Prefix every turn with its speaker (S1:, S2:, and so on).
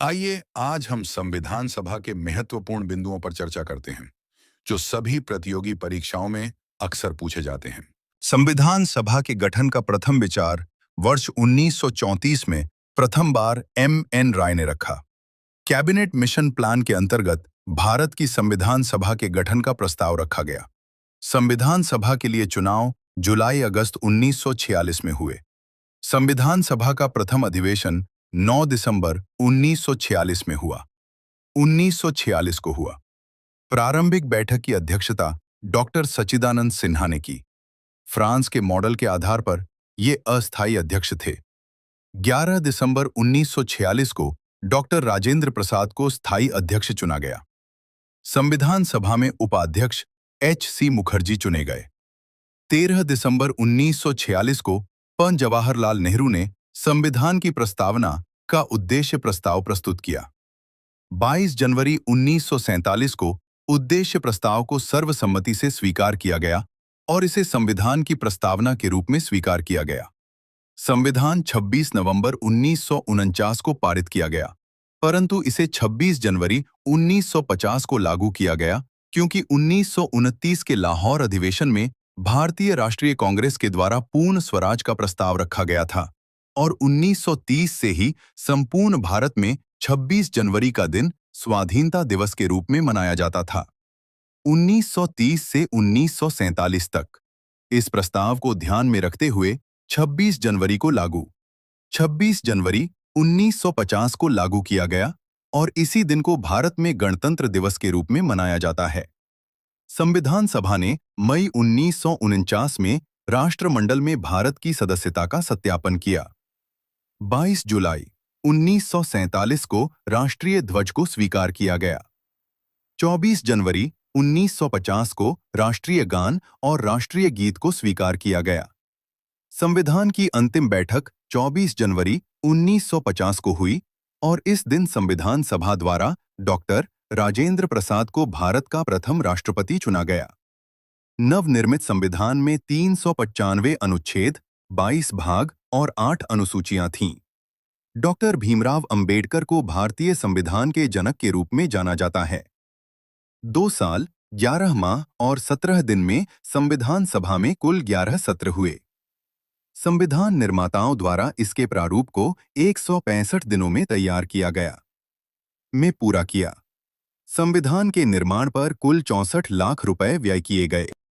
S1: आइए आज हम संविधान सभा के महत्वपूर्ण बिंदुओं पर चर्चा करते हैं, जो सभी प्रतियोगी परीक्षाओं में अक्सर पूछे जाते हैं। संविधान सभा के गठन का प्रथम विचार वर्ष 1934 में प्रथम बार M.N. राय ने रखा। कैबिनेट मिशन प्लान के अंतर्गत भारत की संविधान सभा के गठन का प्रस्ताव रखा गया। संविधान सभा के लिए चुनाव जुलाई-अगस्त 1946 में हुए। संविधान सभा का प्रथम अधिवेशन 9 दिसंबर 1946 में हुआ। 1946 को हुआ। प्रारंभिक बैठक की अध्यक्षता डॉक्टर सच्चिदानंद सिन्हा ने की। फ्रांस के मॉडल के आधार पर ये अस्थायी अध्यक्ष थे। 11 दिसंबर 1946 को डॉक्टर राजेंद्र प्रसाद को स्थायी अध्यक्ष चुना गया। संविधान सभा में उपाध्यक्ष H.C. मुखर्जी चुने गए। 13 दिसंबर 1946 को पंडित जवाहरलाल नेहरू ने संविधान की प्रस्तावना का उद्देश्य प्रस्ताव प्रस्तुत किया। 22 जनवरी 1947 को उद्देश्य प्रस्ताव को सर्वसम्मति से स्वीकार किया गया और इसे संविधान की प्रस्तावना के रूप में स्वीकार किया गया। संविधान 26 नवंबर 1949 को पारित किया गया, परंतु इसे 26 जनवरी 1950 को लागू किया गया क्योंकि 1929 के लाहौर अधिवेशन में भारतीय राष्ट्रीय कांग्रेस के द्वारा पूर्ण स्वराज का प्रस्ताव रखा गया था और 1930 से ही संपूर्ण भारत में 26 जनवरी का दिन स्वाधीनता दिवस के रूप में मनाया जाता था। 1930 से 1947 तक इस प्रस्ताव को ध्यान में रखते हुए 26 जनवरी को लागू 26 जनवरी 1950 को लागू किया गया और इसी दिन को भारत में गणतंत्र दिवस के रूप में मनाया जाता है। संविधान सभा ने मई 1949 में राष्ट्रमंडल में भारत की सदस्यता का सत्यापन किया। 22 जुलाई 1947 को राष्ट्रीय ध्वज को स्वीकार किया गया। 24 जनवरी 1950 को राष्ट्रीय गान और राष्ट्रीय गीत को स्वीकार किया गया। संविधान की अंतिम बैठक 24 जनवरी 1950 को हुई और इस दिन संविधान सभा द्वारा डॉक्टर राजेंद्र प्रसाद को भारत का प्रथम राष्ट्रपति चुना गया। नवनिर्मित संविधान में 395 अनुच्छेद, 22 भाग और 8 अनुसूचियां थीं। डॉक्टर भीमराव अंबेडकर को भारतीय संविधान के जनक के रूप में जाना जाता है। 2 साल, 11 माह और 17 दिन में संविधान सभा में कुल 11 सत्र हुए। संविधान निर्माताओं द्वारा इसके प्रारूप को 165 दिनों में तैयार किया गया में पूरा किया। संविधान के निर्माण पर कुल 64 लाख रुपए व्यय किए गए।